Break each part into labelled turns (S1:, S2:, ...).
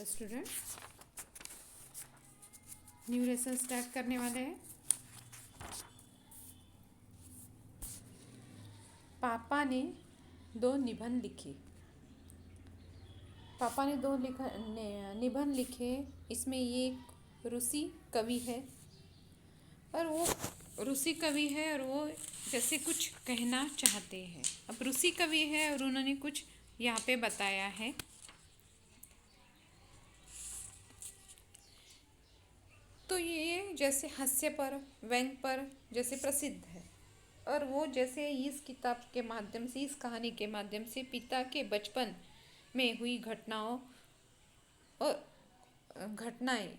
S1: Hello student, new lesson start करने वाले हैं। पापा ने दो निबंध लिखे। पापा ने दो निबंध लिखे। इसमें ये एक रूसी कवि है और वो रूसी कवि है और वो जैसे कुछ कहना चाहते हैं। अब रूसी कवि है और उन्होंने कुछ यहाँ पे बताया है। तो ये जैसे हास्य पर, व्यंग पर जैसे प्रसिद्ध है और वो जैसे इस किताब के माध्यम से, इस कहानी के माध्यम से पिता के बचपन में हुई घटनाएं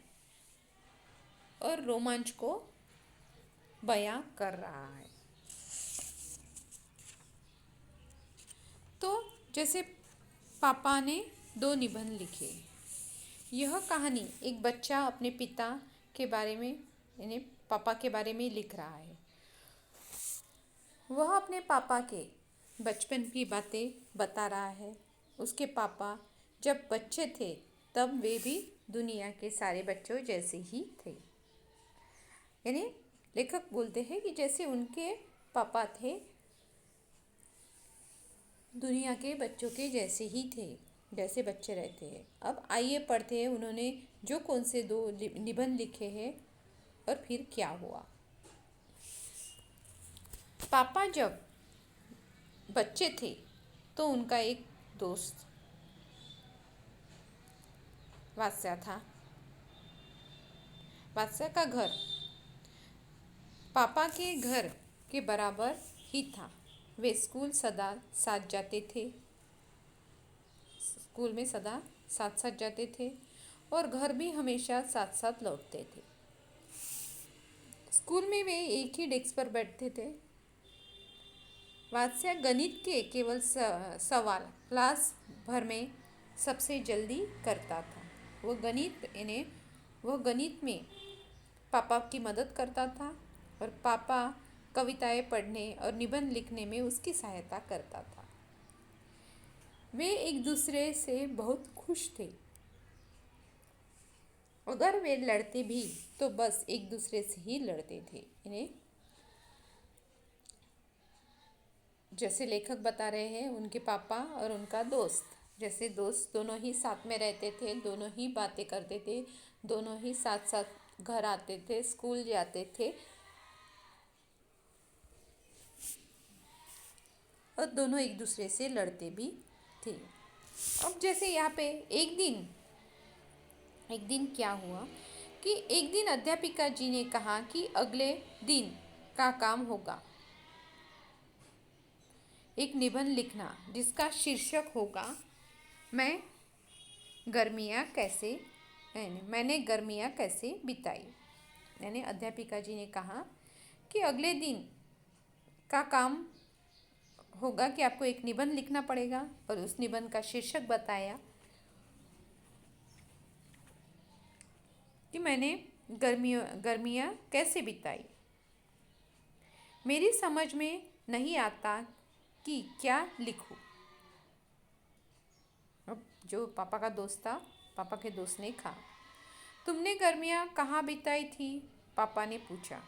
S1: और रोमांच को बयां कर रहा है। तो जैसे पापा ने दो निबंध लिखे। यह कहानी एक बच्चा अपने पिता के बारे में, यानी पापा के बारे में लिख रहा है। वह अपने पापा के बचपन की बातें बता रहा है। उसके पापा जब बच्चे थे तब वे भी दुनिया के सारे बच्चों जैसे ही थे। यानी लेखक बोलते हैं कि जैसे उनके पापा थे दुनिया के बच्चों के जैसे ही थे, जैसे बच्चे रहते हैं। अब आइए पढ़ते हैं उन्होंने जो कौन से दो निबंध लिखे हैं और फिर क्या हुआ। पापा जब बच्चे थे तो उनका एक दोस्त वात्स्या था। वात्स्या का घर पापा के घर के बराबर ही था। वे स्कूल सदा साथ जाते थे, स्कूल में सदा साथ साथ जाते थे और घर भी हमेशा साथ साथ लौटते थे। स्कूल में वे एक ही डेस्क पर बैठते थे। वात्स्या गणित के केवल सवाल क्लास भर में सबसे जल्दी करता था। वह गणित में पापा की मदद करता था और पापा कविताएं पढ़ने और निबंध लिखने में उसकी सहायता करता था। वे एक दूसरे से बहुत खुश थे। अगर वे लड़ते भी तो बस एक दूसरे से ही लड़ते थे। इन्हें जैसे लेखक बता रहे हैं, उनके पापा और उनका दोस्त जैसे दोस्त दोनों ही साथ में रहते थे, दोनों ही बातें करते थे, दोनों ही साथ साथ घर आते थे, स्कूल जाते थे और दोनों एक दूसरे से लड़ते भी थे। अब जैसे यहाँ पे एक दिन क्या हुआ कि एक दिन अध्यापिका जी ने कहा कि अगले दिन का काम होगा एक निबंध लिखना जिसका शीर्षक होगा मैंने गर्मियाँ कैसे बिताई। यानी अध्यापिका जी ने कहा कि अगले दिन का काम होगा कि आपको एक निबंध लिखना पड़ेगा और उस निबंध का शीर्षक बताया कि मैंने गर्मियाँ कैसे बिताई। मेरी समझ में नहीं आता कि क्या लिखूं। अब जो पापा का दोस्त था, पापा के दोस्त ने कहा, तुमने गर्मियाँ कहाँ बिताई थी? पापा ने पूछा।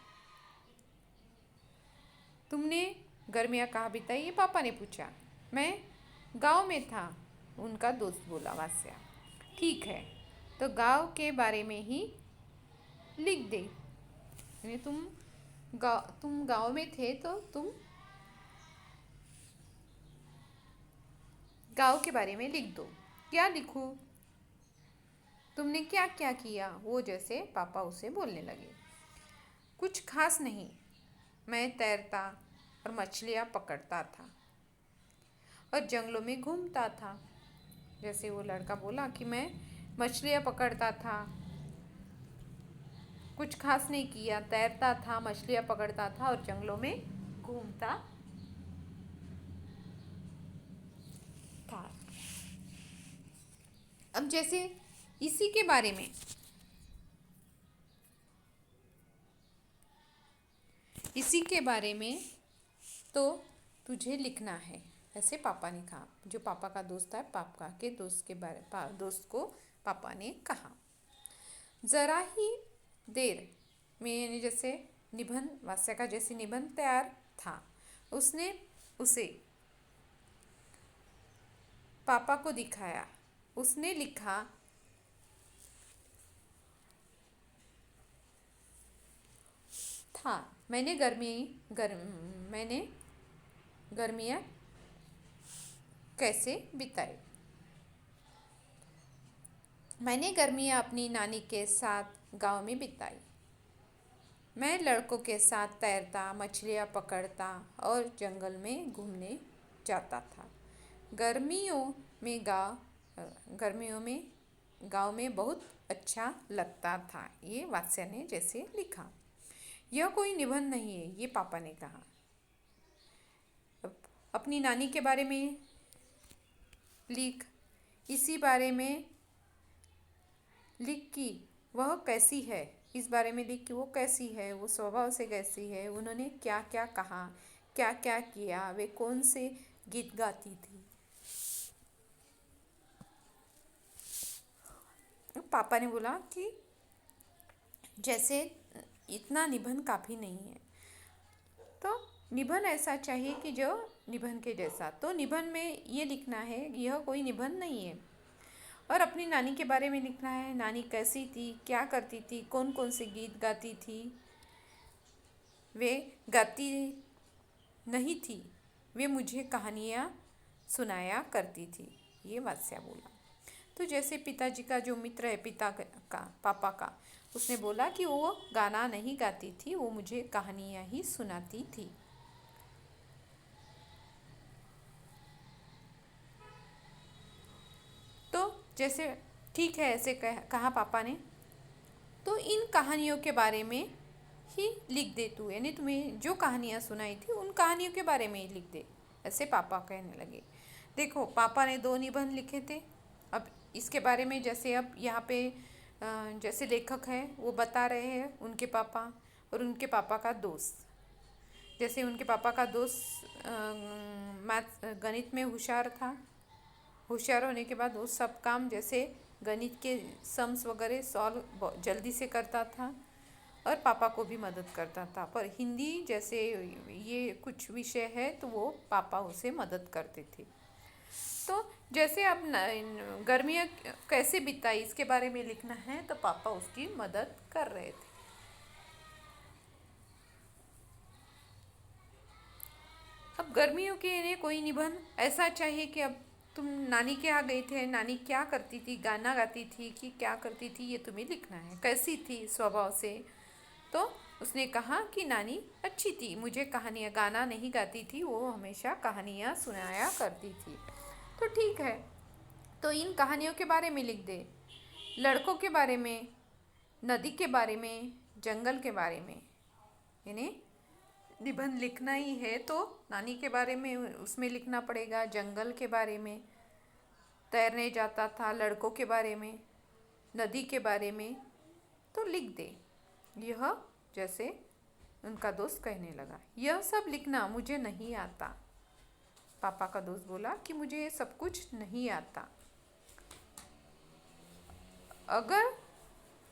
S1: तुमने गर्मियाँ कहाँ बिताई? ये पापा ने पूछा। मैं गांव में था, उनका दोस्त बोला वात्स्या। ठीक है, तो गांव के बारे में ही लिख दे। यानी तुम गांव में थे तो तुम गांव के बारे में लिख दो। क्या लिखूं? तुमने क्या क्या किया? वो जैसे पापा उसे बोलने लगे। कुछ खास नहीं, मैं तैरता और मछलियाँ पकड़ता था और जंगलों में घूमता था। जैसे वो लड़का बोला कि मैं मछलियाँ पकड़ता था, कुछ खास नहीं किया, तैरता था, मछलियाँ पकड़ता था और जंगलों में घूमता था। अब जैसे इसी के बारे में तो तुझे लिखना है, ऐसे पापा ने कहा। जो पापा का दोस्त था, पापा के दोस्त को पापा ने कहा। जरा ही देर में जैसे निबंध वास्य का जैसे निबंध तैयार था, उसने उसे पापा को दिखाया। उसने लिखा, था मैंने गर्मियाँ कैसे बिताई। मैंने गर्मियाँ अपनी नानी के साथ गांव में बिताई। मैं लड़कों के साथ तैरता, मछलियाँ पकड़ता और जंगल में घूमने जाता था। गर्मियों में गांव में बहुत अच्छा लगता था। ये वात्स्य ने जैसे लिखा। यह कोई निबंध नहीं है, ये पापा ने कहा। अपनी नानी के बारे में लिख, इसी बारे में लिख कि वह कैसी है, इस बारे में लिख कि वो कैसी है, वो स्वभाव से कैसी है, उन्होंने क्या क्या कहा, क्या क्या किया, वे कौन से गीत गाती थी। पापा ने बोला कि जैसे इतना निबंध काफ़ी नहीं है, तो निबंध ऐसा चाहिए कि जो निबंध के जैसा। तो निबंध में ये लिखना है, यह कोई निबंध नहीं है। और अपनी नानी के बारे में लिखना है, नानी कैसी थी, क्या करती थी, कौन कौन से गीत गाती थी। वे गाती नहीं थी, वे मुझे कहानियाँ सुनाया करती थी, ये वात्स्य बोला। तो जैसे पिताजी का जो मित्र है, पापा का, उसने बोला कि वो गाना नहीं गाती थी, वो मुझे कहानियाँ ही सुनाती थी। तो जैसे ठीक है, ऐसे कहा पापा ने, तो इन कहानियों के बारे में ही लिख दे तू, यानी तुम्हें जो कहानियाँ सुनाई थी उन कहानियों के बारे में ही लिख दे, ऐसे पापा कहने लगे। देखो, पापा ने 2 निबंध लिखे थे। अब इसके बारे में जैसे अब यहाँ पे जैसे लेखक है वो बता रहे हैं उनके पापा और उनके पापा का दोस्त। जैसे उनके पापा का दोस्त मैथ गणित में होशियार था। होशियार होने के बाद वो सब काम जैसे गणित के सम्स वगैरह सॉल्व जल्दी से करता था और पापा को भी मदद करता था। पर हिंदी जैसे ये कुछ विषय है तो वो पापा उसे मदद करते थे। तो जैसे अब गर्मियाँ कैसे बिताई इसके बारे में लिखना है, तो पापा उसकी मदद कर रहे थे। अब गर्मियों के लिए कोई निबंध ऐसा चाहिए कि अब तुम नानी के यहाँ गए थे, नानी क्या करती थी, गाना गाती थी कि क्या करती थी, ये तुम्हें लिखना है। कैसी थी स्वभाव से, तो उसने कहा कि नानी अच्छी थी, मुझे कहानियाँ, गाना नहीं गाती थी, वो हमेशा कहानियाँ सुनाया करती थी। तो ठीक है, तो इन कहानियों के बारे में लिख दे, लड़कों के बारे में, नदी के बारे में, जंगल के बारे में। यानी निबंध लिखना ही है तो नानी के बारे में उसमें लिखना पड़ेगा, जंगल के बारे में, तैरने जाता था, लड़कों के बारे में, नदी के बारे में, तो लिख दे। यह जैसे उनका दोस्त कहने लगा, यह सब लिखना मुझे नहीं आता। पापा का दोस्त बोला कि मुझे ये सब कुछ नहीं आता। अगर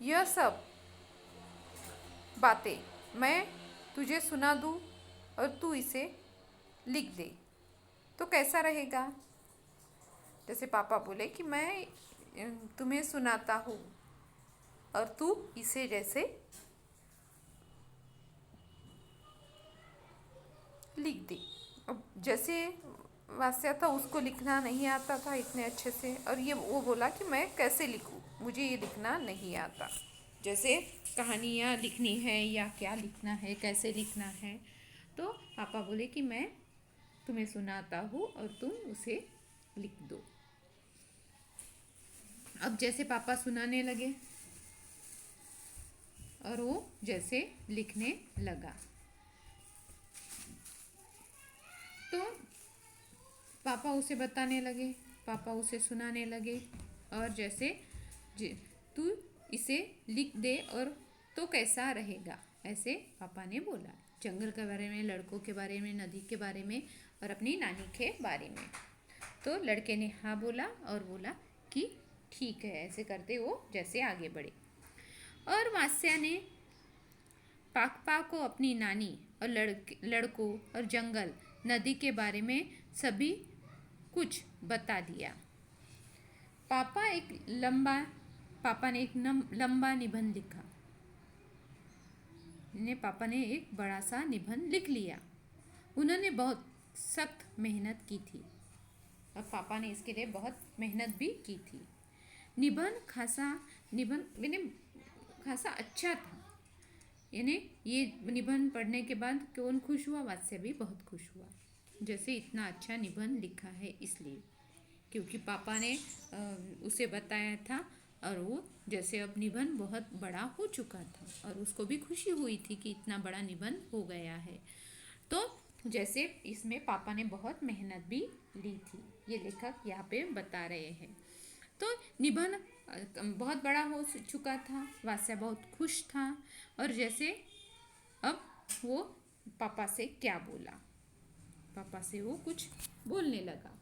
S1: यह सब बातें मैं तुझे सुना दूँ और तू इसे लिख दे तो कैसा रहेगा। जैसे पापा बोले कि मैं तुम्हें सुनाता हूँ और तू इसे जैसे लिख दे। अब जैसे वास्य था उसको लिखना नहीं आता था इतने अच्छे से, और ये वो बोला कि मैं कैसे लिखूँ, मुझे ये लिखना नहीं आता। जैसे कहानियाँ लिखनी है या क्या लिखना है, कैसे लिखना है, तो पापा बोले कि मैं तुम्हें सुनाता हूँ और तुम उसे लिख दो। अब जैसे पापा सुनाने लगे और वो जैसे लिखने लगा, तो पापा उसे बताने लगे, पापा उसे सुनाने लगे, और जैसे तू इसे लिख दे और तो कैसा रहेगा, ऐसे पापा ने बोला। जंगल के बारे में, लड़कों के बारे में, नदी के बारे में और अपनी नानी के बारे में। तो लड़के ने हाँ बोला और बोला कि ठीक है, ऐसे करते वो जैसे आगे बढ़े। और वात्स्या ने पाकपा को अपनी नानी और लड़कों और जंगल नदी के बारे में सभी कुछ बता दिया। पापा एक लंबा पापा ने एक लंबा निबंध लिखा। पापा ने एक बड़ा सा निबंध लिख लिया। उन्होंने बहुत सख्त मेहनत की थी और पापा ने इसके लिए बहुत मेहनत भी की थी। निबंध मैंने खासा अच्छा था। यानी ये निबंध पढ़ने के बाद कौन खुश हुआ? वात्स्य भी बहुत खुश हुआ, जैसे इतना अच्छा निबंध लिखा है इसलिए, क्योंकि पापा ने उसे बताया था और वो जैसे अब निबंध बहुत बड़ा हो चुका था और उसको भी खुशी हुई थी कि इतना बड़ा निबंध हो गया है। तो जैसे इसमें पापा ने बहुत मेहनत भी ली थी, ये लेखक यहाँ पे बता रहे हैं। तो निबंध बहुत बड़ा हो चुका था, वात्स्या बहुत खुश था और जैसे अब वो पापा से क्या बोला, पापा से वो कुछ बोलने लगा।